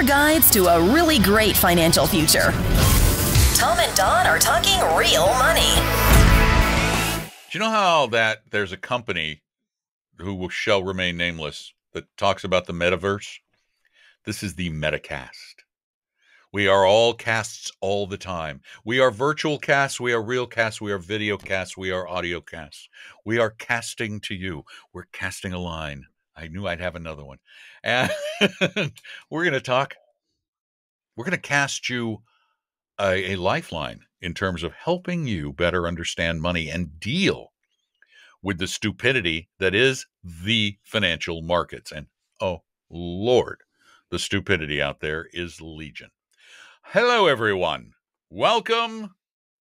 your guides to a really great financial future. Tom and Don are talking real money. Do you know how that there's a company who shall remain nameless that talks about the metaverse? This is the Metacast. We are all casts all the time. We are virtual casts. We are real casts. We are video casts. We are audio casts. We are casting to you. We're casting a line. I knew I'd have another one. And we're going to cast you a lifeline in terms of helping you better understand money and deal with the stupidity that is the financial markets. And oh, Lord, the stupidity out there is legion. Hello, everyone. Welcome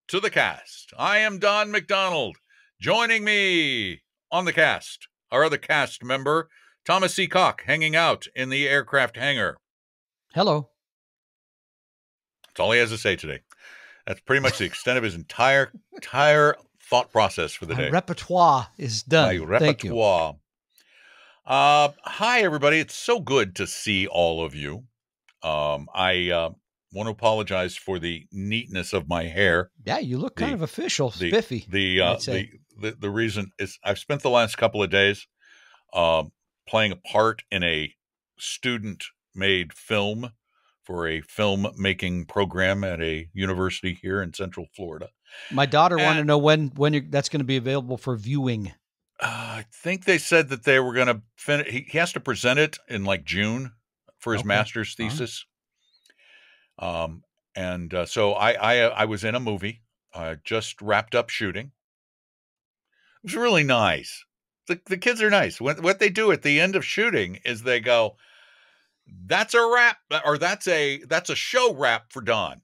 to the cast. I am Don McDonald. Joining me on the cast, our other cast member, Thomas C. Cock, hanging out in the aircraft hangar. Hello. That's all he has to say today. That's pretty much the extent of his entire thought process for the day. My repertoire is done. My repertoire. Hi, everybody. It's so good to see all of you. I want to apologize for the neatness of my hair. Yeah, you look kind of official, spiffy. The reason is I've spent the last couple of days playing a part in a student-made film for a film-making program at a university here in Central Florida. My daughter wanted to know when that's going to be available for viewing. I think they said that they were going to finish. He has to present it in like June for his master's thesis. So I was in a movie, just wrapped up shooting. It was really nice. The kids are nice. What they do at the end of shooting is they go, "That's a wrap," or that's a show wrap for Don.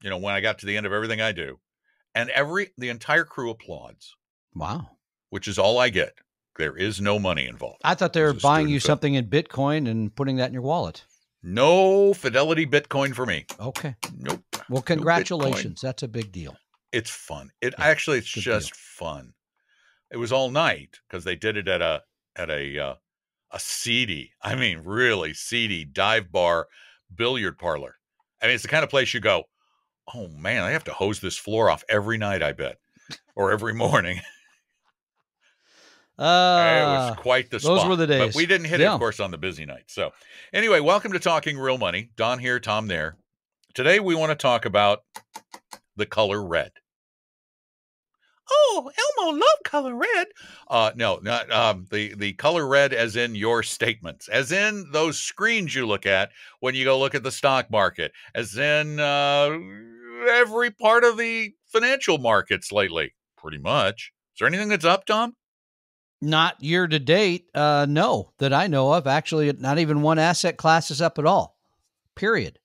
You know, when I got to the end of everything I do, and the entire crew applauds. Wow. Which is all I get. There is no money involved. I thought they were buying you something in Bitcoin and putting that in your wallet. No Fidelity Bitcoin for me. Okay. Nope. Well, congratulations. That's a big deal. It's fun. It's just fun. It was all night because they did it at a seedy, I mean, really seedy dive bar billiard parlor. I mean, it's the kind of place you go, oh man, I have to hose this floor off every night, I bet, or every morning. It was quite the spot. Those were the days. But we didn't hit it, of course, on the busy night. So anyway, welcome to Talking Real Money. Don here, Tom there. Today we want to talk about the color red. Oh, Elmo loved color red. No, not the color red as in your statements, as in those screens you look at when you go look at the stock market, as in every part of the financial markets lately, pretty much. Is there anything that's up, Tom? Not year to date. No, that I know of. Actually, not even one asset class is up at all. Period.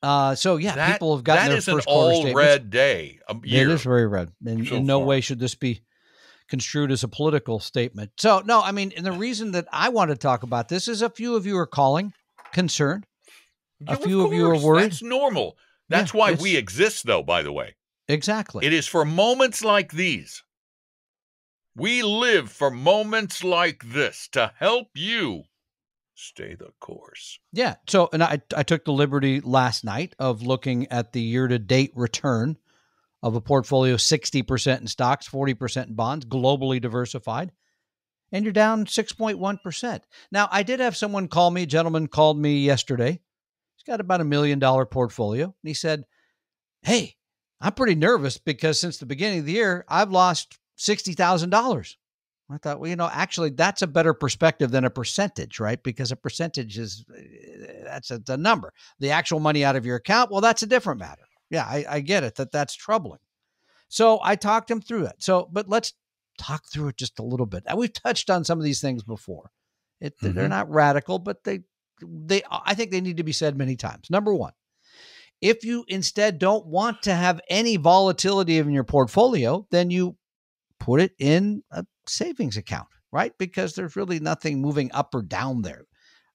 So yeah, people have gotten their first quarter statements. That is an all red day. Year. It is very red. And in no way should this be construed as a political statement. So no, I mean, and the reason that I want to talk about this is a few of you are calling concerned. A few of you are worried. That's normal. That's why we exist, though, by the way. Exactly. It is for moments like these. We live for moments like this to help you stay the course. Yeah. So, and I took the liberty last night of looking at the year-to-date return of a portfolio, 60% in stocks, 40% in bonds, globally diversified, and you're down 6.1%. Now, I did have someone call me, a gentleman called me yesterday. He's got about $1 million portfolio. And he said, hey, I'm pretty nervous because since the beginning of the year, I've lost $60,000. I thought, well, actually, that's a better perspective than a percentage, right? Because a percentage that's a number. The actual money out of your account, well, that's a different matter. Yeah, I get it, that's troubling. So I talked him through it. But let's talk through it just a little bit. We've touched on some of these things before. They're not radical, but I think they need to be said many times. Number one, if you instead don't want to have any volatility in your portfolio, then you put it in a savings account, right? Because there's really nothing moving up or down there.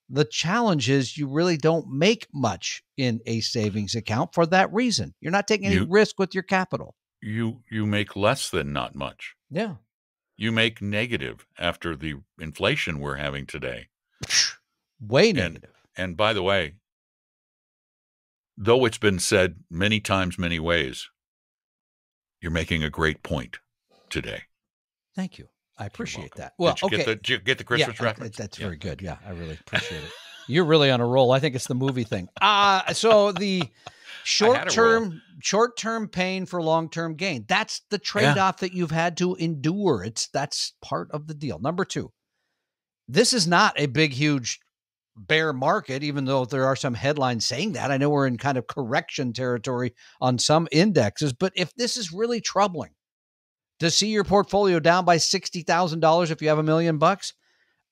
The challenge is you really don't make much in a savings account for that reason. You're not taking any risk with your capital. You make less than not much. Yeah. You make negative after the inflation we're having today. Way negative. And by the way, though it's been said many times, many ways, you're making a great point today. Thank you. I appreciate that. Well, okay. Did you get the Christmas reference? That's very good. Yeah, I really appreciate it. You're really on a roll. I think it's the movie thing. So the short-term pain for long-term gain. That's the trade-off that you've had to endure. That's part of the deal. Number two, this is not a big, huge bear market, even though there are some headlines saying that. I know we're in kind of correction territory on some indexes, but if this is really troubling, to see your portfolio down by $60,000 if you have $1 million,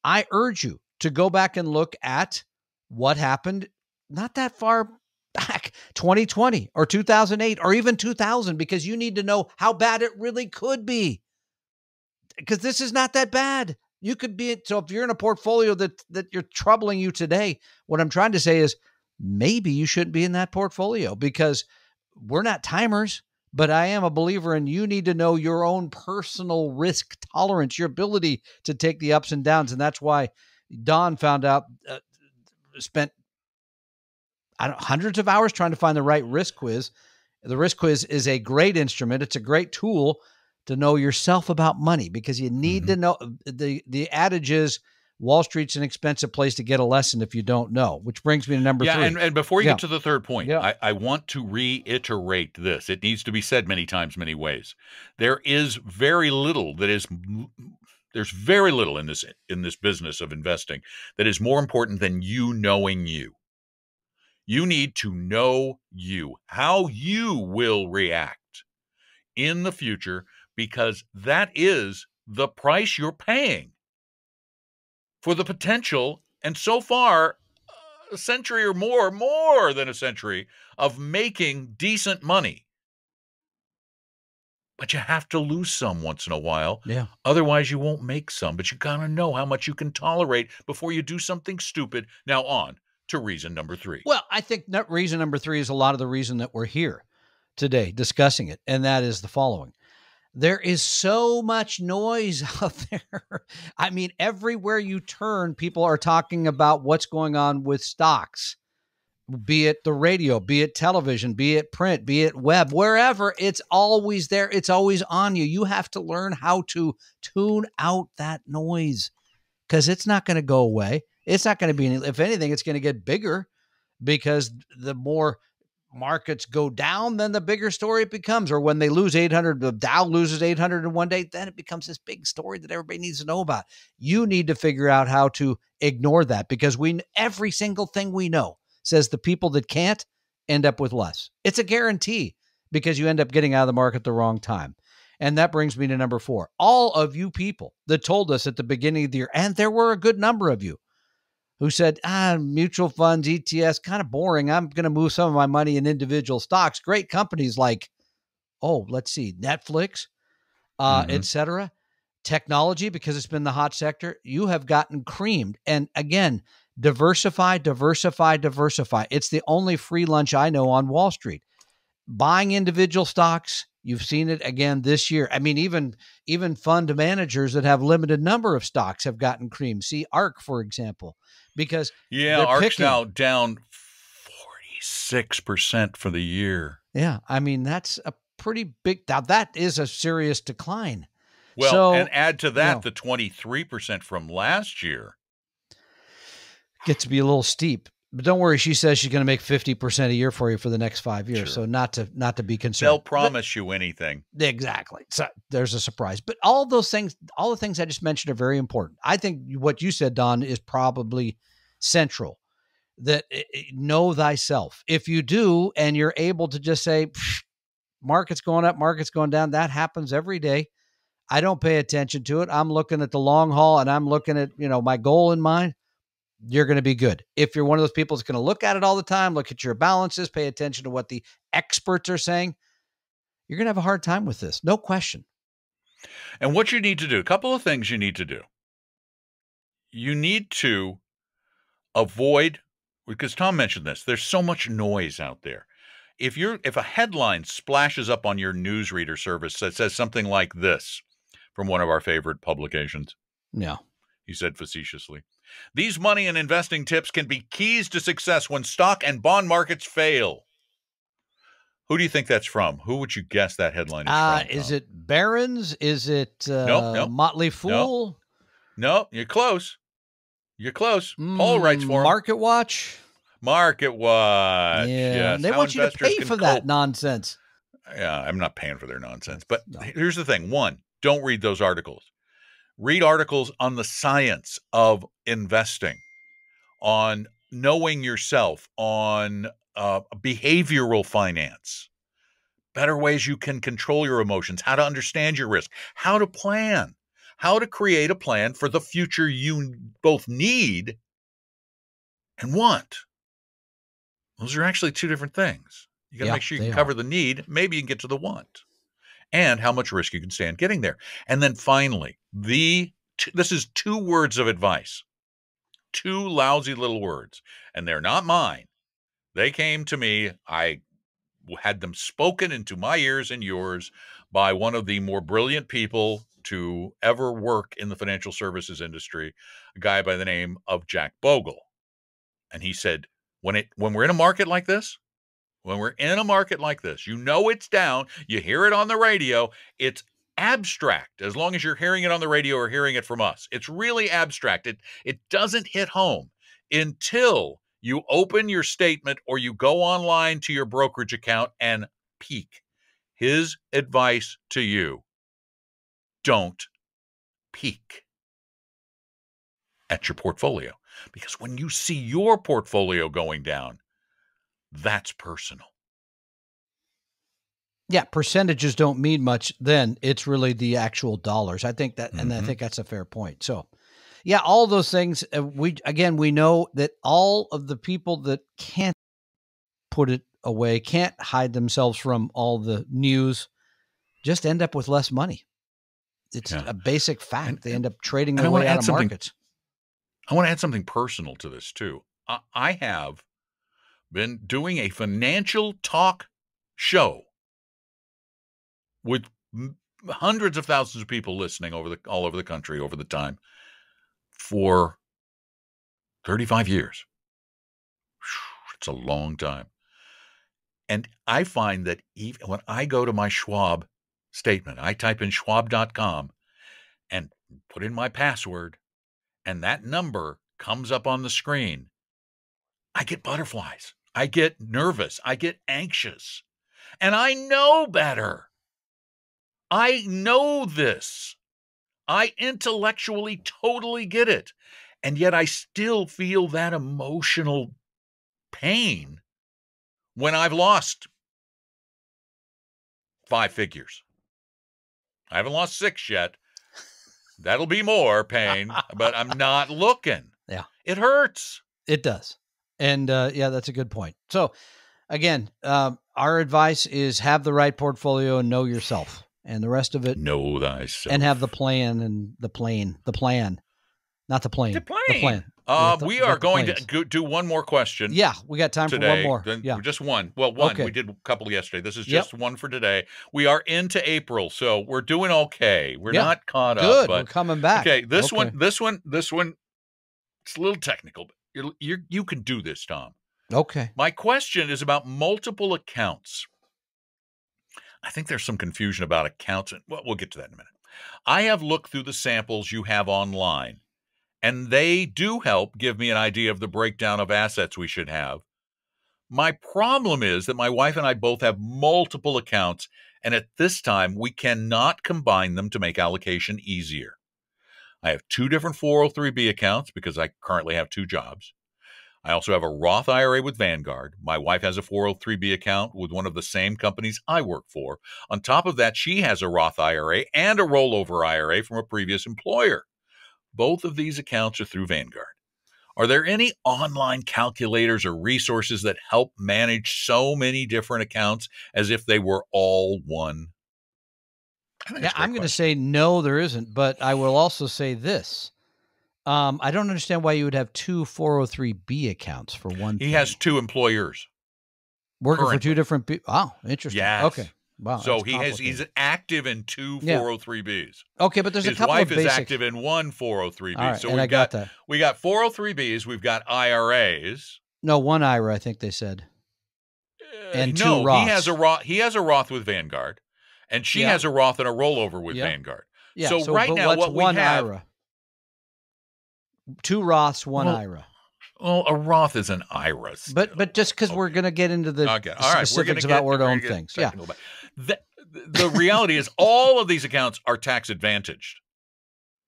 I urge you to go back and look at what happened not that far back, 2020 or 2008 or even 2000, because you need to know how bad it really could be. Because this is not that bad. You could be, so if you're in a portfolio that you're troubling you today, what I'm trying to say is maybe you shouldn't be in that portfolio, because we're not timers. But I am a believer in you need to know your own personal risk tolerance, your ability to take the ups and downs. And that's why Don spent hundreds of hours trying to find the right risk quiz. The risk quiz is a great instrument. It's a great tool to know yourself about money, because you need to know. The adage is Wall Street's an expensive place to get a lesson if you don't know, which brings me to number three. And before you get to the third point, I want to reiterate this. It needs to be said many times, many ways. There's very little in this business of investing that is more important than you knowing you. You need to know how you will react in the future, because that is the price you're paying for the potential, and so far, a century or more than a century, of making decent money. But you have to lose some once in a while. Yeah. Otherwise, you won't make some. But you got to know how much you can tolerate before you do something stupid. Now on to reason number three. Well, I think that reason number three is a lot of the reason that we're here today discussing it, and that is the following. There is so much noise out there. I mean, everywhere you turn, people are talking about what's going on with stocks, be it the radio, be it television, be it print, be it web, wherever. It's always there. It's always on you. You have to learn how to tune out that noise, because it's not going to go away. It's not going to be any, if anything, it's going to get bigger, because the more markets go down, then the bigger story it becomes. Or when they lose 800, the Dow loses 800 in one day, then it becomes this big story that everybody needs to know about. You need to figure out how to ignore that, because every single thing we know says the people that can't end up with less. It's a guarantee, because you end up getting out of the market at the wrong time. And that brings me to number four. All of you people that told us at the beginning of the year, and there were a good number of you, who said, mutual funds, ETFs, kind of boring. I'm going to move some of my money in individual stocks. Great companies like, let's see, Netflix, et cetera. Technology, because it's been the hot sector. You have gotten creamed. And again, diversify. It's the only free lunch I know on Wall Street. Buying individual stocks, you've seen it again this year. I mean, even fund managers that have limited number of stocks have gotten creamed. See ARK, for example, because ARK's now down 46% for the year. Yeah, I mean, that's a pretty big. Now that is a serious decline. Well, and add to that the 23% from last year. Gets to be a little steep. But don't worry, she says she's going to make 50% a year for you for the next 5 years. Sure. So not to be concerned. They'll promise you anything. Exactly. So there's a surprise. But all the things I just mentioned are very important. I think what you said, Don, is probably central. That know thyself. If you do, and you're able to just say, market's going up, market's going down, that happens every day. I don't pay attention to it. I'm looking at the long haul, and I'm looking at, my goal in mind. You're going to be good. If you're one of those people that's going to look at it all the time, look at your balances, pay attention to what the experts are saying, you're going to have a hard time with this. No question. And what you need to do, a couple of things you need to do. You need to avoid, because Tom mentioned this, there's so much noise out there. If a headline splashes up on your newsreader service that says something like this from one of our favorite publications. Yeah. He said facetiously, "These money and investing tips can be keys to success when stock and bond markets fail." Who do you think that's from? Who would you guess that headline is from? Is it Barron's? Is it Nope. Motley Fool? No, you're close. You're close. Paul writes for him. Market Watch. Market Watch. Yeah, Yes. they want you to pay for that nonsense. Yeah, I'm not paying for their nonsense. But here's the thing. One, don't read those articles. Read articles on the science of investing, on knowing yourself, on behavioral finance, better ways you can control your emotions, how to understand your risk, how to plan, how to create a plan for the future you both need and want. Those are actually two different things. You got to make sure you can cover the need. Maybe you can get to the want, and how much risk you can stand getting there. And then finally, this is 2 words of advice, 2 lousy little words, and they're not mine. They came to me. I had them spoken into my ears and yours by one of the more brilliant people to ever work in the financial services industry, a guy by the name of Jack Bogle. And he said, when we're in a market like this, you know it's down, you hear it on the radio, it's abstract as long as you're hearing it on the radio or hearing it from us. It's really abstract. It doesn't hit home until you open your statement or you go online to your brokerage account and peek. His advice to you: don't peek at your portfolio, because when you see your portfolio going down, that's personal. Yeah, percentages don't mean much then. It's really the actual dollars. I think that, and I think that's a fair point. So, yeah, all those things. We know that all of the people that can't put it away, can't hide themselves from all the news, just end up with less money. It's a basic fact. They end up trading their way out of markets. I want to add something personal to this too. I have been doing a financial talk show with hundreds of thousands of people listening all over the country over the time for 35 years. It's a long time. And I find that even when I go to my Schwab statement, I type in schwab.com and put in my password, and that number comes up on the screen, I get butterflies. I get nervous. I get anxious. And I know better. I know this. I intellectually totally get it. And yet I still feel that emotional pain when I've lost 5 figures. I haven't lost 6 yet. That'll be more pain, but I'm not looking. Yeah. It hurts. It does. And that's a good point. So again, our advice is have the right portfolio and know yourself, and the rest of it, know thyself, and have the plan and the plan, not the plane. The plane. The plan. We are going to do one more question. Yeah, we got time today. for one more. Yeah, just one. Well, one. Okay. We did a couple yesterday. This is just one for today. We are into April, so we're doing okay. We're not caught up. Good. But we're coming back. Okay, this one. It's a little technical, but you can do this, Tom. Okay. My question is about multiple accounts. I think there's some confusion about accounts. Well, we'll get to that in a minute. I have looked through the samples you have online, and they do help give me an idea of the breakdown of assets we should have. My problem is that my wife and I both have multiple accounts, and at this time, we cannot combine them to make allocation easier. I have 2 different 403B accounts because I currently have 2 jobs. I also have a Roth IRA with Vanguard. My wife has a 403B account with one of the same companies I work for. On top of that, she has a Roth IRA and a rollover IRA from a previous employer. Both of these accounts are through Vanguard. Are there any online calculators or resources that help manage so many different accounts as if they were all one? Yeah, I'm going to say no, there isn't, but I will also say this. I don't understand why you would have 2 403B accounts for one. He has 2 employers. Working for 2 different people. Wow, interesting. Yes. Okay. Wow. So he's active in 2 403Bs. Okay, but there's a couple of basic. His wife is active in 1 403B. All right, so and I got that. We got 403Bs, we've got IRAs. No, 1 IRA, I think they said. and two no, Roths. he has a Roth with Vanguard, and she Yeah. has a Roth and a rollover with Yeah. Vanguard. Yeah. So right but now, what's what we one have, IRA? Two Roths, one IRA. well, a Roth is an IRA. Still. But just because we're going to get into the Okay. All right. specifics about where to own things. Yeah. The reality is all of these accounts are tax advantaged.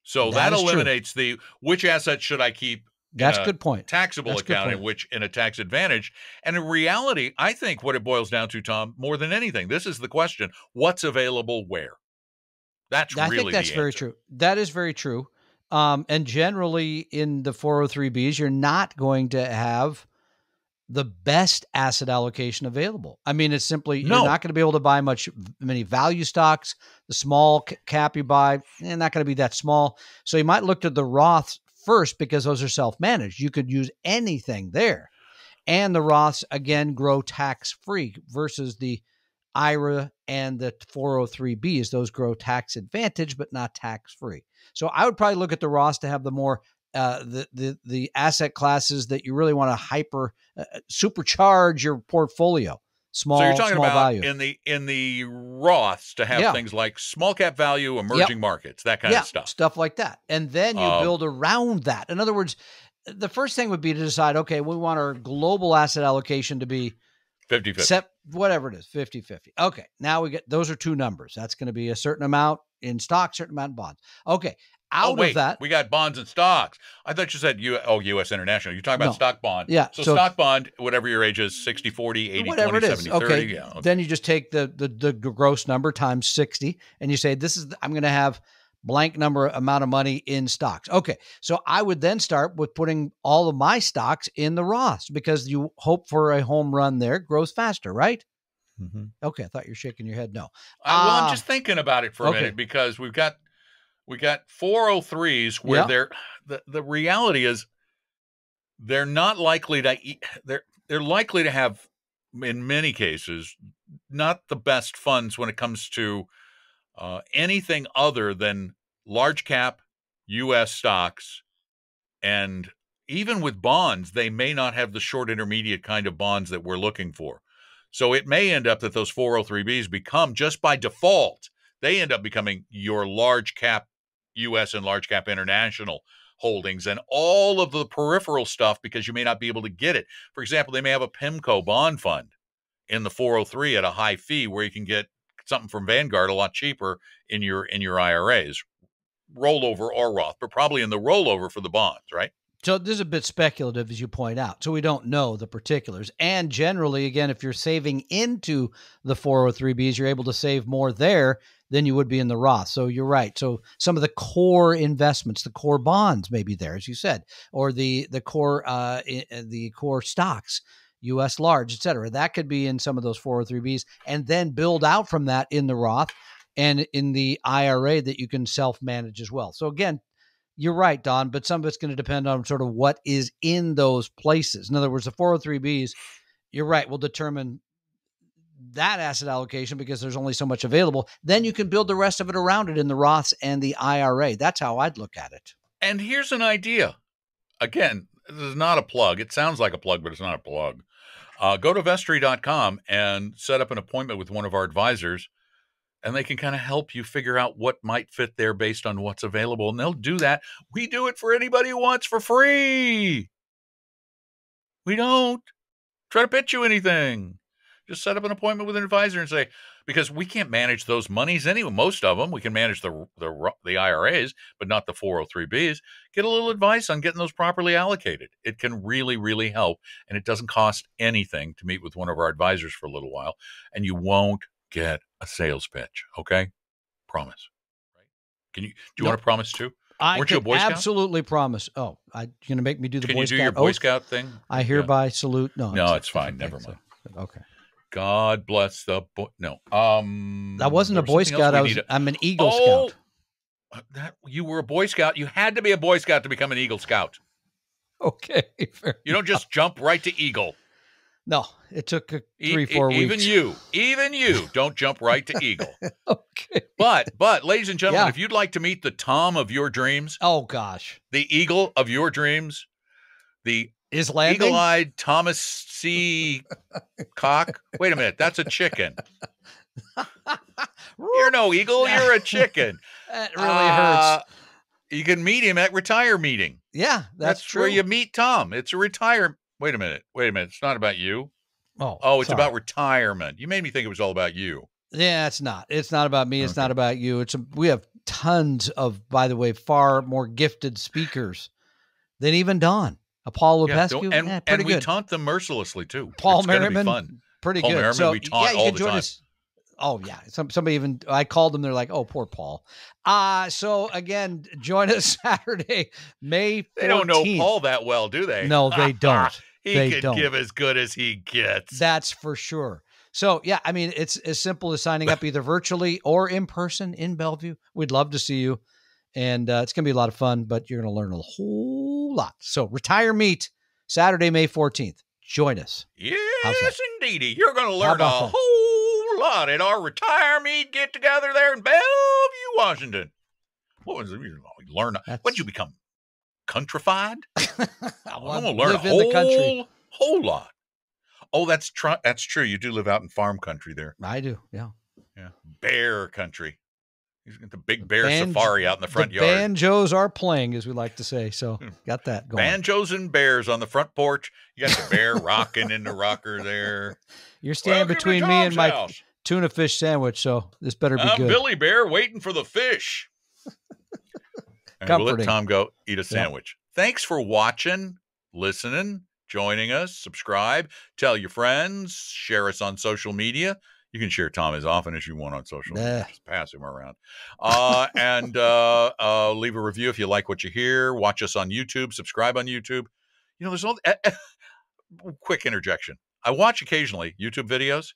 So that is true. eliminates which asset should I keep That's in a good point. taxable That's a good account point. and which in a tax advantage. And in reality, I think what it boils down to, Tom, more than anything, this is the question: what's available where? That's I really think that's the very answer. true. That is very true. And generally in the 403Bs, you're not going to have the best asset allocation available. I mean, it's simply, No. you're not going to be able to buy many value stocks. The small cap you buy, not going to be that small. So you might look to the Roths first because those are self-managed. You could use anything there. And the Roths, again, grow tax-free versus the IRA and the 403Bs. Those grow tax advantage, but not tax-free. So I would probably look at the Roths to have the more the asset classes that you really want to supercharge your portfolio. Small, so you're talking about value. in the Roths to have things like small cap value, emerging markets, that kind of stuff like that. And then you build around that. In other words, the first thing would be to decide, okay, we want our global asset allocation to be 50-50. Whatever it is, 50-50. Okay, now those are two numbers. That's going to be a certain amount in stocks, certain amount in bonds. Okay, out of that. We got bonds and stocks. I thought you said U.S. International. You're talking about stock bond. Yeah. So stock bond, whatever your age is, 60-40, 80-20, 70-30. Okay. Yeah, okay. Then you just take the gross number times 60, and you say, I'm going to have blank amount of money in stocks. Okay. So I would then start with putting all of my stocks in the Roths because you hope for a home run there. Grows faster, right? Mm-hmm. Okay. I thought you were shaking your head. No. I'm just thinking about it for a minute because we got 403s where the reality is they're not likely to they're likely to have, in many cases, not the best funds when it comes to anything other than large cap U.S. stocks. And even with bonds, they may not have the short intermediate kind of bonds that we're looking for. So it may end up that those 403Bs become, just by default, they end up becoming your large cap U.S. and large cap international holdings and all of the peripheral stuff because you may not be able to get it. For example, they may have a PIMCO bond fund in the 403 at a high fee where you can get something from Vanguard a lot cheaper in your IRAs, rollover or Roth, but probably in the rollover for the bonds, right? So this is a bit speculative, as you point out. So we don't know the particulars. And generally, again, if you're saving into the 403Bs, you're able to save more there than you would be in the Roth. So you're right. So some of the core investments, the core bonds may be there, as you said, or the core stocks, U.S. large, et cetera. That could be in some of those 403Bs and then build out from that in the Roth and in the IRA that you can self-manage as well. So again, you're right, Don, but some of it's going to depend on sort of what is in those places. In other words, the 403Bs, you're right, will determine that asset allocation because there's only so much available. Then you can build the rest of it around it in the Roths and the IRA. That's how I'd look at it. And here's an idea. Again, this is not a plug. It sounds like a plug, but it's not a plug. Go to Vestry.com and set up an appointment with one of our advisors, and they can kind of help you figure out what might fit there based on what's available. And they'll do that. We do it for anybody who wants for free. We don't try to pitch you anything. Just set up an appointment with an advisor and say, because we can't manage those monies anyway. Most of them, we can manage the IRAs, but not the 403Bs. Get a little advice on getting those properly allocated. It can really, really help. And it doesn't cost anything to meet with one of our advisors for a little while. And you won't get a sales pitch. Okay? Promise. Right? Do you want to promise too? Weren't you a Boy Scout? Absolutely promise. Oh, you're going to make me do the Boy Scout? Can you do your Boy Scout thing? I hereby salute. No, it's fine. Never mind. Okay. God bless the boy. No. I wasn't a Boy Scout. I'm an Eagle Scout. You were a Boy Scout. You had to be a Boy Scout to become an Eagle Scout. Okay. You don't just jump right to Eagle. No, it took 3-4 weeks. Even you don't jump right to Eagle. Okay. But ladies and gentlemen, if you'd like to meet the Tom of your dreams. Oh, gosh. The Eagle of your dreams. The Is landing? Eagle-eyed Thomas C. Cock. Wait a minute. That's a chicken. You're no eagle. You're a chicken. That really hurts. You can meet him at retire meeting. Yeah, that's true. Where you meet Tom. It's a retire. Wait a minute. It's not about you. Oh, it's about retirement. You made me think it was all about you. Yeah, it's not. It's not about me. It's not about you. We have tons of, by the way, far more gifted speakers than even Don. Paul Lupescu, pretty good. We taunt them mercilessly too. Paul Merriman, pretty good. Merriman, so we taunt all the time. Oh yeah, somebody even I called them. They're like, "Oh, poor Paul." So again, join us Saturday, May 14th. They don't know Paul that well, do they? No, they don't. He can give as good as he gets. That's for sure. So yeah, I mean, it's as simple as signing up either virtually or in person in Bellevue. We'd love to see you, and it's gonna be a lot of fun. But you're gonna learn a whole lot. So Retire Meet Saturday, May 14th. Join us. Yes, indeedy. You're gonna learn a whole lot at our Retire Meet get together there in Bellevue, Washington. What was it? What'd you become? Countrified? I'm going to learn a whole lot. Oh, that's true. You do live out in farm country there. I do. Yeah. Bear country. He's got the big bear safari out in the front yard. Banjos are playing, as we like to say. So got that going. Banjos and bears on the front porch. You got the bear rocking in the rocker there. You're standing between me and my tuna fish sandwich, so this better be good. Billy Bear waiting for the fish. And we'll let Tom go eat a sandwich. Yeah. Thanks for watching, listening, joining us. Subscribe. Tell your friends. Share us on social media. You can share Tom as often as you want on social media. Just pass him around. And leave a review if you like what you hear. Watch us on YouTube. Subscribe on YouTube. There's all quick interjection. I watch occasionally YouTube videos,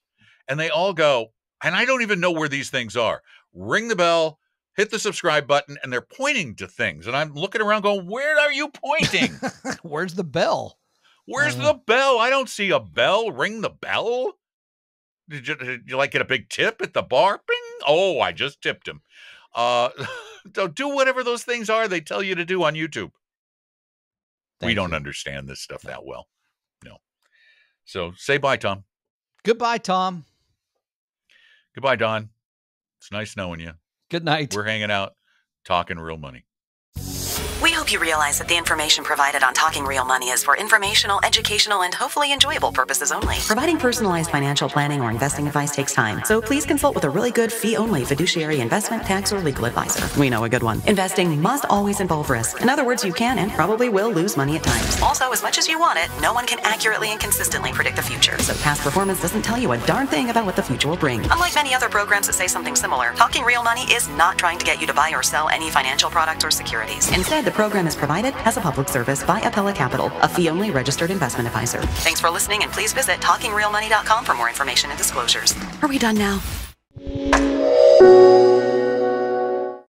and they all go, and I don't even know where these things are. Ring the bell, hit the subscribe button, and they're pointing to things. And I'm looking around going, where are you pointing? Where's the bell? Where's the bell? I don't see a bell. Ring the bell. Did you like get a big tip at the bar? Bing. Oh, I just tipped him. Do whatever those things are they tell you to do on YouTube. We don't understand this stuff that well. No. So say bye, Tom. Goodbye, Tom. Goodbye, Don. It's nice knowing you. Good night. We're hanging out, talking real money. We hope you realize that the information provided on Talking Real Money is for informational, educational, and hopefully enjoyable purposes only. Providing personalized financial planning or investing advice takes time, so please consult with a really good fee-only fiduciary investment, tax, or legal advisor. We know a good one. Investing must always involve risk. In other words, you can and probably will lose money at times. Also, as much as you want it, no one can accurately and consistently predict the future. So past performance doesn't tell you a darn thing about what the future will bring. Unlike many other programs that say something similar, Talking Real Money is not trying to get you to buy or sell any financial products or securities. Instead, the program is provided as a public service by Appella Capital, a fee-only registered investment advisor. Thanks for listening, and please visit TalkingRealMoney.com for more information and disclosures. Are we done now?